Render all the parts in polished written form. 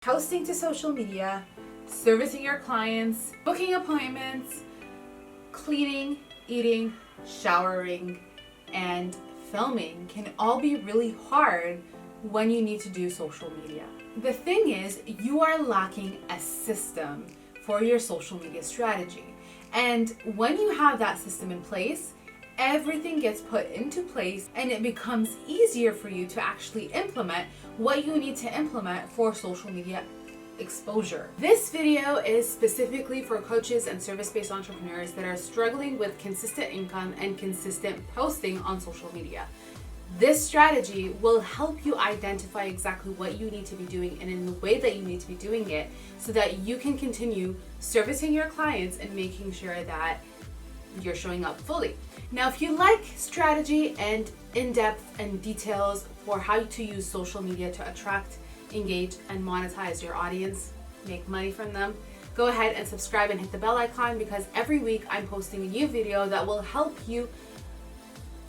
posting to social media, servicing your clients, booking appointments, cleaning, eating, showering, and filming can all be really hard when you need to do social media. The thing is, you are lacking a system for your social media strategy. And when you have that system in place, everything gets put into place and it becomes easier for you to actually implement what you need to implement for social media exposure. This video is specifically for coaches and service-based entrepreneurs that are struggling with consistent income and consistent posting on social media. This strategy will help you identify exactly what you need to be doing and in the way that you need to be doing it so that you can continue servicing your clients and making sure that you're showing up fully. Now, if you like strategy and in-depth and details for how to use social media to attract, engage, and monetize your audience, make money from them, go ahead and subscribe and hit the bell icon, because every week I'm posting a new video that will help you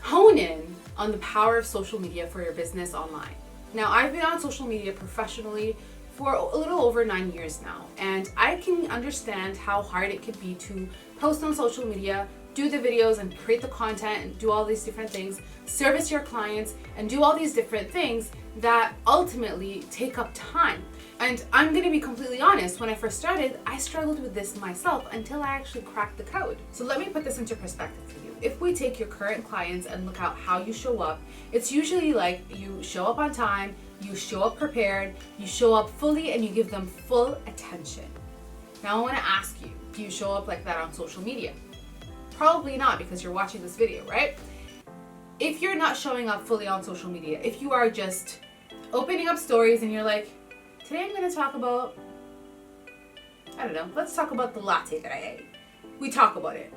hone in on the power of social media for your business online. Now, I've been on social media professionally for a little over 9 years now, and I can understand how hard it could be to post on social media, do the videos and create the content and do all these different things, service your clients and do all these different things that ultimately take up time. And I'm gonna be completely honest, when I first started, I struggled with this myself until I actually cracked the code. So let me put this into perspective for you. If we take your current clients and look at how you show up, it's usually like you show up on time, you show up prepared, you show up fully, and you give them full attention. Now I wanna ask you, do you show up like that on social media? Probably not, because you're watching this video, right? If you're not showing up fully on social media, if you are just opening up stories and you're like, today I'm gonna talk about, I don't know, let's talk about the latte that I ate. We talk about it.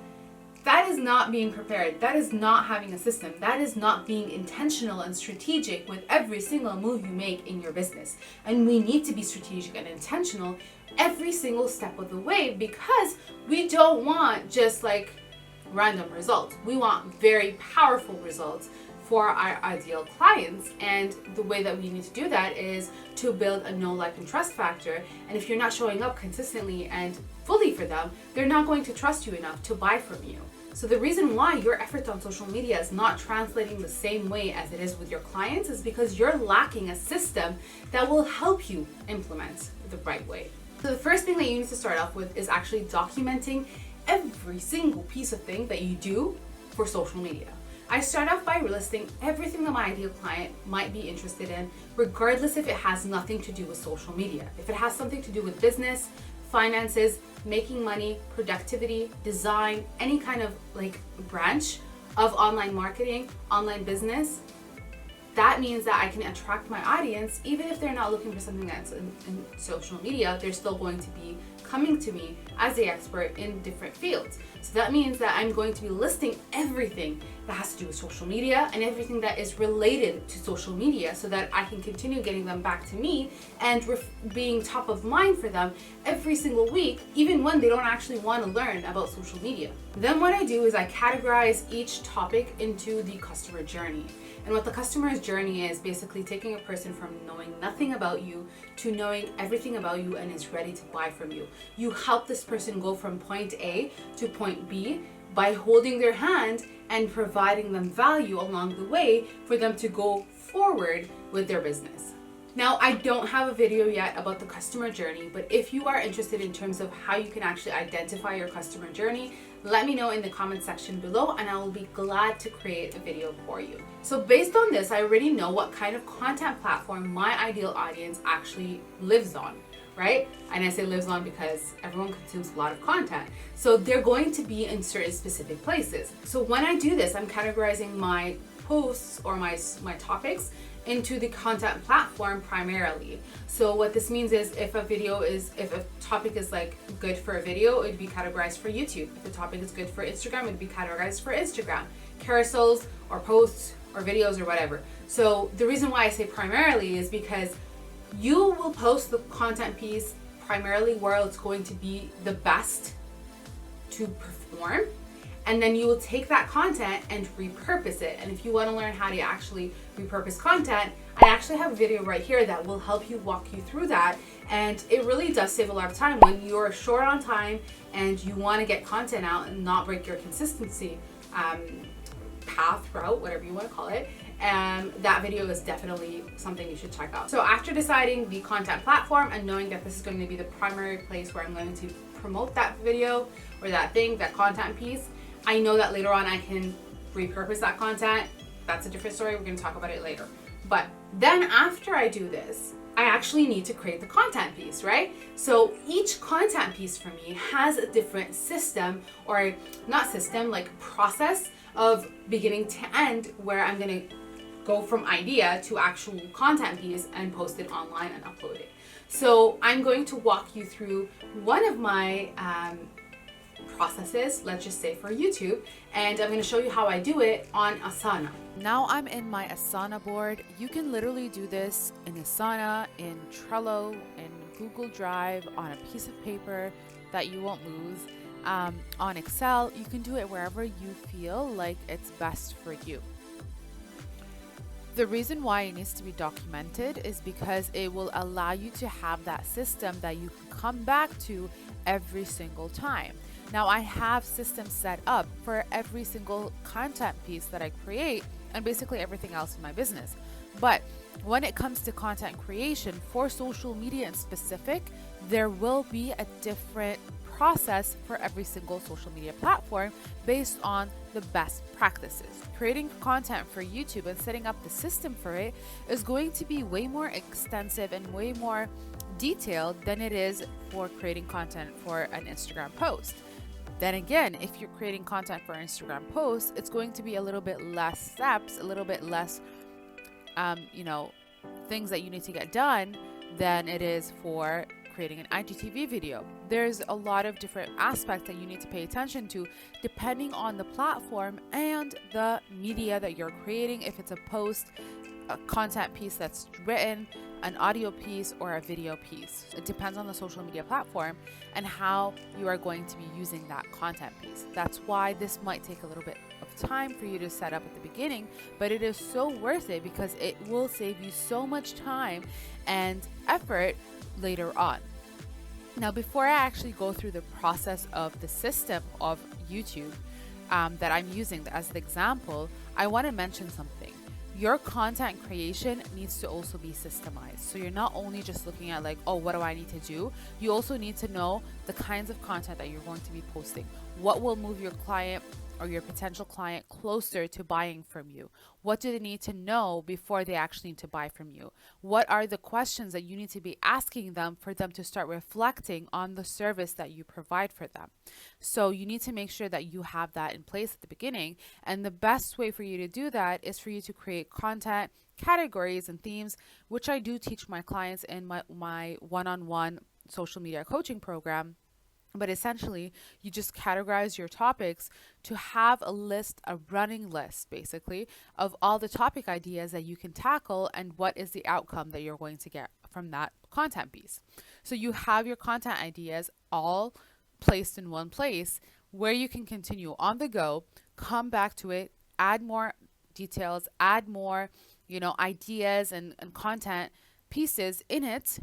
That is not being prepared. That is not having a system. That is not being intentional and strategic with every single move you make in your business. And we need to be strategic and intentional every single step of the way, because we don't want just like random results. We want very powerful results for our ideal clients, and the way that we need to do that is to build a know, like, and trust factor. And if you're not showing up consistently and fully for them, they're not going to trust you enough to buy from you. So the reason why your efforts on social media is not translating the same way as it is with your clients is because you're lacking a system that will help you implement the right way. So the first thing that you need to start off with is actually documenting every single piece of thing that you do for social media. I start off by listing everything that my ideal client might be interested in, regardless if it has nothing to do with social media. If it has something to do with business, finances, making money, productivity, design, any kind of like branch of online marketing, online business, that means that I can attract my audience. Even if they're not looking for something that's in social media, they're still going to be coming to me as the expert in different fields. So that means that I'm going to be listing everything that has to do with social media and everything that is related to social media, so that I can continue getting them back to me and being top of mind for them every single week, even when they don't actually want to learn about social media. Then what I do is I categorize each topic into the customer journey. And what the customer's journey is basically taking a person from knowing nothing about you to knowing everything about you and is ready to buy from you. You help this person go from point A to point B by holding their hand and providing them value along the way for them to go forward with their business. Now, I don't have a video yet about the customer journey, but if you are interested in terms of how you can actually identify your customer journey, let me know in the comment section below and I will be glad to create a video for you. So based on this, I already know what kind of content platform my ideal audience actually lives on, right? And I say lives on because everyone consumes a lot of content. So they're going to be in certain specific places. So when I do this, I'm categorizing my posts or my topics into the content platform primarily. So what this means is if a topic is like good for a video, it'd be categorized for YouTube. If the topic is good for Instagram, it'd be categorized for Instagram, carousels or posts or videos or whatever. So the reason why I say primarily is because you will post the content piece primarily where it's going to be the best to perform, and then you will take that content and repurpose it. And if you want to learn how to actually repurpose content, I actually have a video right here that will help you walk you through that. And it really does save a lot of time when you're short on time and you want to get content out and not break your consistency path, route, whatever you want to call it. And that video is definitely something you should check out. So after deciding the content platform and knowing that this is going to be the primary place where I'm going to promote that video or that thing, that content piece, I know that later on I can repurpose that content. That's a different story. We're going to talk about it later. But then after I do this, I actually need to create the content piece, right? So each content piece for me has a different system, or not system, like process of beginning to end, where I'm going to go from idea to actual content piece and post it online and upload it. So I'm going to walk you through one of my processes, let's just say for YouTube, and I'm going to show you how I do it on Asana. Now I'm in my Asana board. You can literally do this in Asana, in Trello, in Google Drive, on a piece of paper that you won't lose, on Excel. You can do it wherever you feel like it's best for you. The reason why it needs to be documented is because it will allow you to have that system that you can come back to every single time. Now I have systems set up for every single content piece that I create and basically everything else in my business. But when it comes to content creation for social media in specific, there will be a different process for every single social media platform based on the best practices. Creating content for YouTube and setting up the system for it is going to be way more extensive and way more detailed than it is for creating content for an Instagram post. Then again, if you're creating content for Instagram posts, it's going to be a little bit less steps, a little bit less, things that you need to get done than it is for creating an IGTV video. There's a lot of different aspects that you need to pay attention to depending on the platform and the media that you're creating. If it's a post, a content piece that's written, an audio piece, or a video piece. It depends on the social media platform and how you are going to be using that content piece. That's why this might take a little bit of time for you to set up at the beginning, but it is so worth it because it will save you so much time and effort later on. Now, before I actually go through the process of the system of YouTube that I'm using as the example, I want to mention something. Your content creation needs to also be systemized. So you're not only just looking at like, oh, what do I need to do? You also need to know the kinds of content that you're going to be posting. What will move your client or your potential client closer to buying from you? What do they need to know before they actually need to buy from you? What are the questions that you need to be asking them for them to start reflecting on the service that you provide for them? So you need to make sure that you have that in place at the beginning. And the best way for you to do that is for you to create content categories and themes, which I do teach my clients in my one-on-one social media coaching program. But essentially, you just categorize your topics to have a list, a running list, basically, of all the topic ideas that you can tackle and what is the outcome that you're going to get from that content piece. So you have your content ideas all placed in one place where you can continue on the go, come back to it, add more details, add more, ideas and content pieces in it,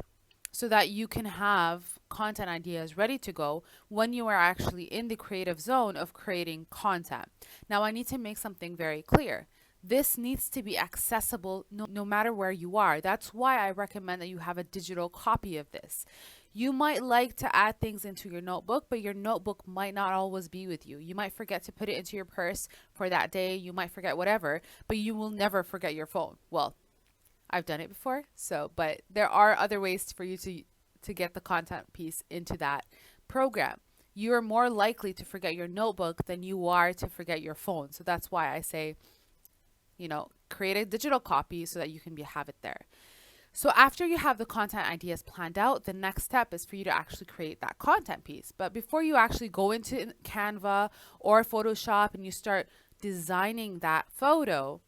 so that you can have content ideas ready to go when you are actually in the creative zone of creating content. Now, I need to make something very clear. This needs to be accessible no matter where you are. That's why I recommend that you have a digital copy of this. You might like to add things into your notebook, but your notebook might not always be with you. You might forget to put it into your purse for that day. You might forget whatever, but you will never forget your phone. Well, I've done it before, but there are other ways for you to get the content piece into that program. You are more likely to forget your notebook than you are to forget your phone. So that's why I say, create a digital copy so that you can have it there. So after you have the content ideas planned out, the next step is for you to actually create that content piece. But before you actually go into Canva or Photoshop and you start designing that photo,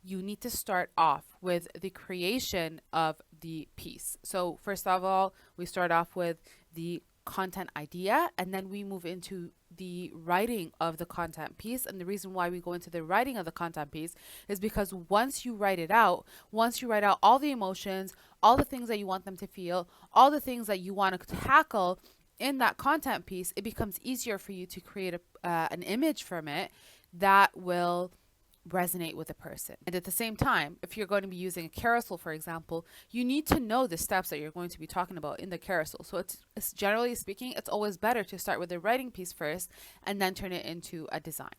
you need to start off with the creation of the piece. So first of all, we start off with the content idea, and then we move into the writing of the content piece. And the reason why we go into the writing of the content piece is because once you write out all the emotions, all the things that you want them to feel, all the things that you want to tackle in that content piece, it becomes easier for you to create an image from it that will resonate with a person. And at the same time, if you're going to be using a carousel, for example, you need to know the steps that you're going to be talking about in the carousel. So it's generally speaking, it's always better to start with the writing piece first and then turn it into a design.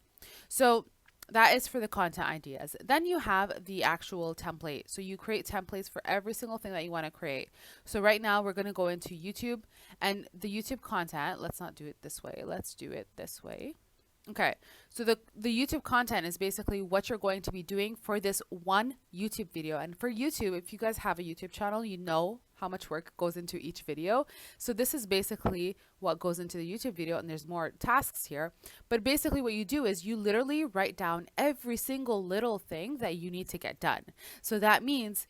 So that is for the content ideas. Then you have the actual template. So you create templates for every single thing that you want to create. So right now we're going to go into YouTube, and the YouTube content, let's not do it this way. Let's do it this way. Okay, so the YouTube content is basically what you're going to be doing for this one YouTube video. And for YouTube, if you guys have a YouTube channel, you know how much work goes into each video. So this is basically what goes into the YouTube video, and there's more tasks here. But basically what you do is you literally write down every single little thing that you need to get done. So that means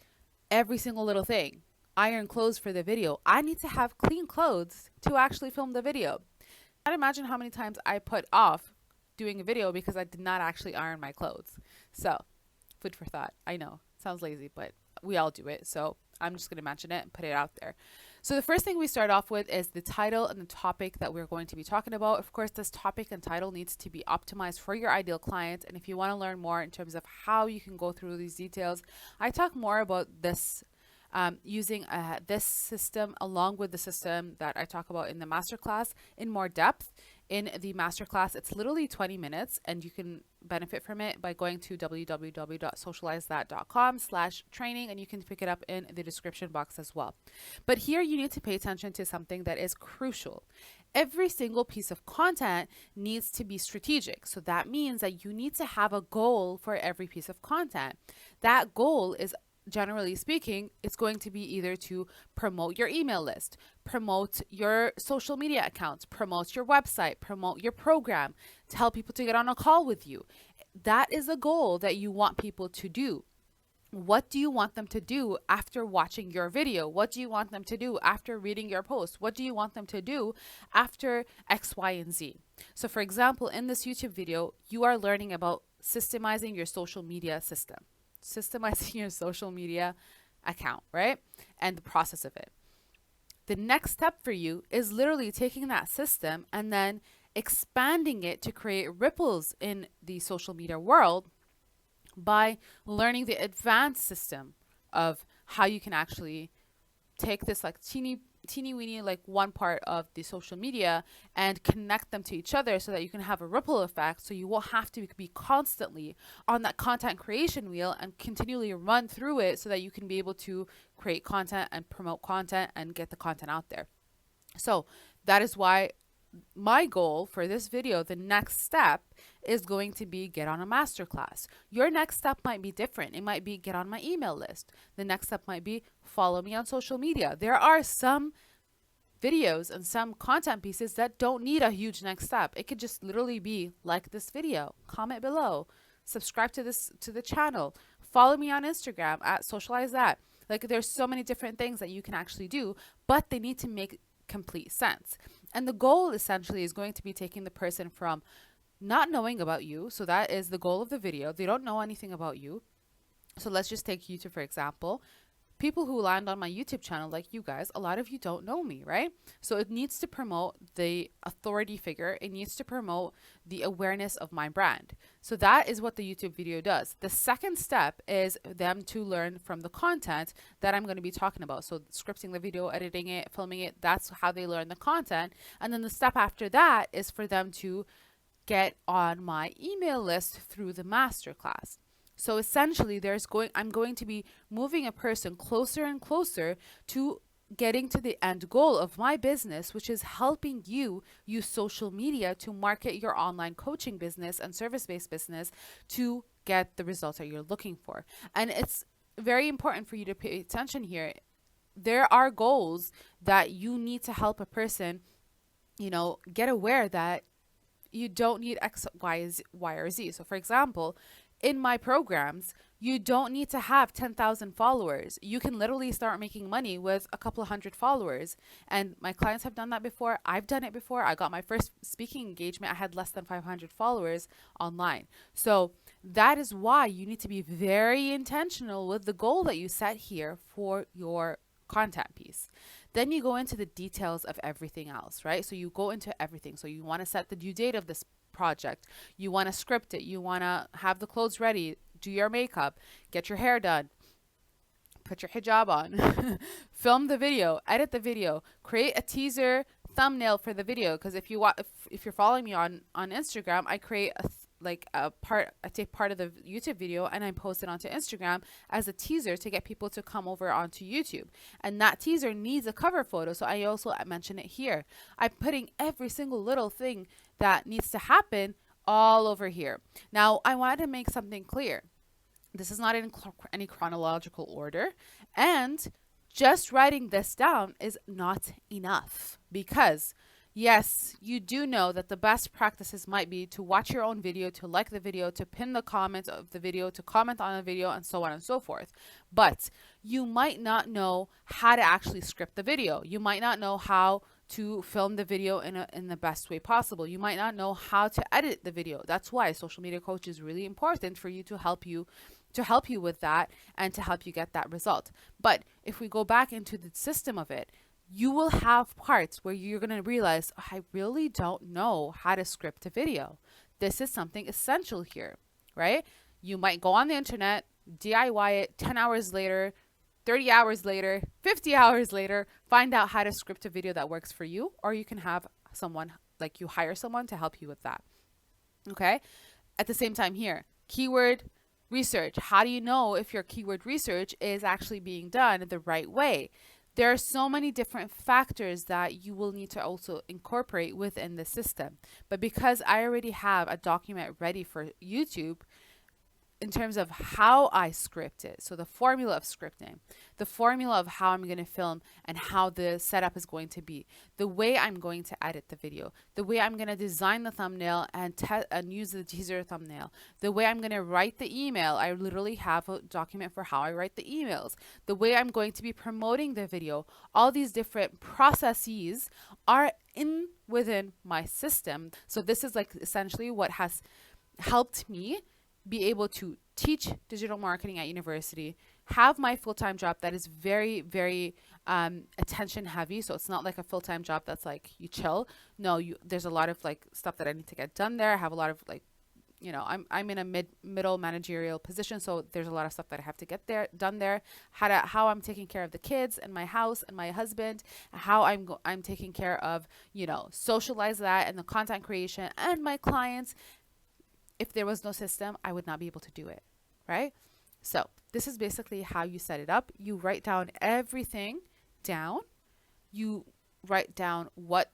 every single little thing. Iron clothes for the video. I need to have clean clothes to actually film the video. I can't imagine how many times I put off doing a video because I did not actually iron my clothes. So food for thought. I know, sounds lazy, but we all do it. So I'm just going to mention it and put it out there. So the first thing we start off with is the title and the topic that we're going to be talking about. Of course, this topic and title needs to be optimized for your ideal client. And if you want to learn more in terms of how you can go through these details, I talk more about this using this system along with the system that I talk about in the masterclass in more depth. In the masterclass, it's literally 20 minutes, and you can benefit from it by going to www.socializethat.com/training, and you can pick it up in the description box as well. But here you need to pay attention to something that is crucial. Every single piece of content needs to be strategic. So that means that you need to have a goal for every piece of content. That goal is, generally speaking, it's going to be either to promote your email list, promote your social media accounts, promote your website, promote your program, tell people to get on a call with you. That is a goal that you want people to do. What do you want them to do after watching your video? What do you want them to do after reading your post? What do you want them to do after X, Y, and Z? So for example, in this YouTube video, you are learning about systemizing your social media system. Systemizing your social media account, right? And the process of it. The next step for you is literally taking that system and then expanding it to create ripples in the social media world by learning the advanced system of how you can actually take this like teeny weeny like one part of the social media and connect them to each other so that you can have a ripple effect, so you won't have to be constantly on that content creation wheel and continually run through it, so that you can be able to create content and promote content and get the content out there. So that is why my goal for this video, the next step, is going to be get on a masterclass. Your next step might be different. It might be get on my email list. The next step might be follow me on social media. There are some videos and some content pieces that don't need a huge next step. It could just literally be like this video, comment below, subscribe to the channel, follow me on Instagram at Socialize That. Like, there's so many different things that you can actually do, but they need to make complete sense. And the goal essentially is going to be taking the person from not knowing about you. So that is the goal of the video. They don't know anything about you. So let's just take YouTube, for example. People who land on my YouTube channel, like you guys, a lot of you don't know me, right? So it needs to promote the authority figure. It needs to promote the awareness of my brand. So that is what the YouTube video does. The second step is them to learn from the content that I'm going to be talking about. So scripting the video, editing it, filming it, that's how they learn the content. And then the step after that is for them to get on my email list through the masterclass. So essentially, I'm going to be moving a person closer and closer to getting to the end goal of my business, which is helping you use social media to market your online coaching business and service-based business to get the results that you're looking for. And it's very important for you to pay attention here. There are goals that you need to help a person, get aware that you don't need X, Y, or Z. So for example, in my programs, You don't need to have 10,000 followers. You can literally start making money with a couple of hundred followers. And my clients have done that before. I've done it before. I got my first speaking engagement. I had less than 500 followers online. So that is why you need to be very intentional with the goal that you set here for your content piece. Then you go into the details of everything else, right? So you go into everything. So you want to set the due date of this project. You want to script it. You want to have the clothes ready, do your makeup, get your hair done, put your hijab on, film the video, edit the video, create a teaser thumbnail for the video. Because if you're following me on Instagram, I create I take part of the YouTube video and I post it onto Instagram as a teaser to get people to come over onto YouTube. And that teaser needs a cover photo. So I also mention it here. I'm putting every single little thing that needs to happen all over here. Now, I wanted to make something clear. This is not in any chronological order. And just writing this down is not enough, because yes, you do know that the best practices might be to watch your own video, to like the video, to pin the comments of the video, to comment on the video, and so on and so forth. But you might not know how to actually script the video. You might not know how to film the video in the best way possible. You might not know how to edit the video. That's why a social media coach is really important for you, to help you with that and to help you get that result. But if we go back into the system of it, you will have parts where you're going to realize, oh, I really don't know how to script a video. This is something essential here, right? You might go on the internet, DIY it, 10 hours later, 30 hours later, 50 hours later, find out how to script a video that works for you, or you can have someone, like you hire someone to help you with that. Okay? At the same time here, keyword research. How do you know if your keyword research is actually being done the right way? There are so many different factors that you will need to also incorporate within the system. But because I already have a document ready for YouTube in terms of how I script it, so the formula of scripting, the formula of how I'm going to film and how the setup is going to be, the way I'm going to edit the video, the way I'm going to design the thumbnail and use the teaser thumbnail, the way I'm going to write the email. I literally have a document for how I write the emails, the way I'm going to be promoting the video. All these different processes are within my system. So this is like essentially what has helped me be able to teach digital marketing at university, have my full-time job that is very, very attention heavy. So it's not like a full-time job that's like you chill. No, there's a lot of like stuff that I need to get done there. I have a lot of like, you know, I'm in a middle managerial position, so there's a lot of stuff that I have to get done there. How I'm taking care of the kids and my house and my husband, how I'm taking care of, you know, Socialize that and the content creation and my clients. If there was no system, I would not be able to do it, right? So this is basically how you set it up. You write down everything down. You write down what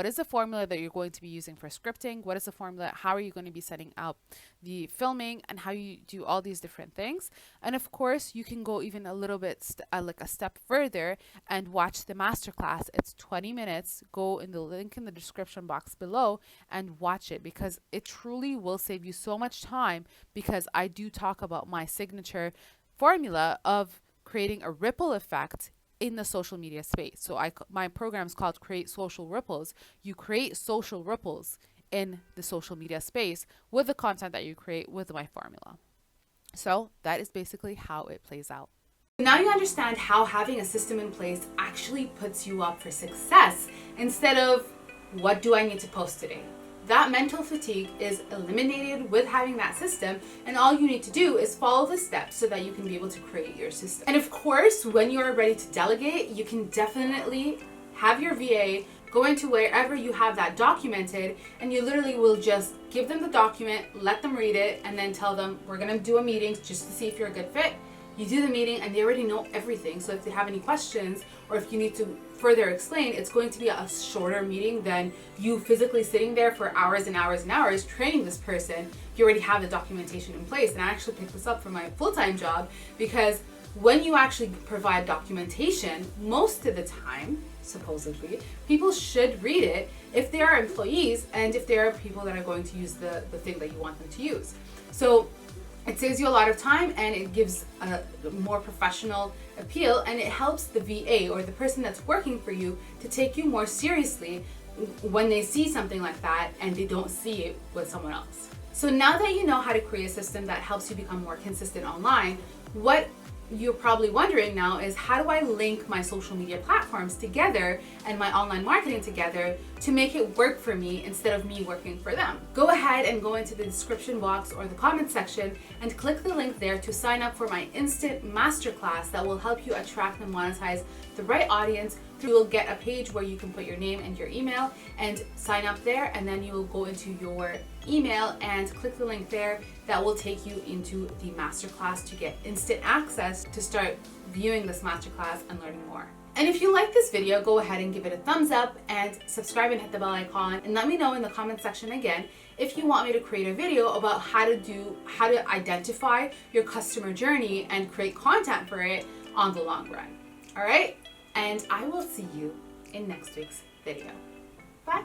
is the formula that you're going to be using for scripting? What is the formula? How are you going to be setting up the filming and how you do all these different things? And of course, you can go even a little bit like a step further and watch the masterclass. It's 20 minutes. Go in the link in the description box below and watch it, because it truly will save you so much time, because I do talk about my signature formula of creating a ripple effect in the social media space. So my program is called Create Social Ripples. You create social ripples in the social media space with the content that you create with my formula. So that is basically how it plays out. Now you understand how having a system in place actually puts you up for success instead of what do I need to post today? That mental fatigue is eliminated with having that system, and all you need to do is follow the steps so that you can be able to create your system. And of course, when you are ready to delegate, you can definitely have your VA go into wherever you have that documented, and you literally will just give them the document, let them read it, and then tell them, we're going to do a meeting just to see if you're a good fit. You do the meeting and they already know everything. So if they have any questions or if you need to further explain, it's going to be a shorter meeting than you physically sitting there for hours and hours and hours training this person. You already have the documentation in place. And I actually picked this up for my full-time job, because when you actually provide documentation, most of the time, supposedly, people should read it if they are employees and if they are people that are going to use the thing that you want them to use. So It saves you a lot of time and it gives a more professional appeal, and it helps the VA or the person that's working for you to take you more seriously when they see something like that and they don't see it with someone else. So now that you know how to create a system that helps you become more consistent online, what you're probably wondering now is, how do I link my social media platforms together and my online marketing together to make it work for me instead of me working for them? Go ahead and go into the description box or the comment section and click the link there to sign up for my instant masterclass that will help you attract and monetize the right audience. You will get a page where you can put your name and your email and sign up there, and then you will go into your email and click the link there. That will take you into the masterclass to get instant access to start viewing this masterclass and learning more. And if you like this video, go ahead and give it a thumbs up and subscribe and hit the bell icon, and let me know in the comment section again if you want me to create a video about how to identify your customer journey and create content for it on the long run. All right? And I will see you in next week's video. Bye.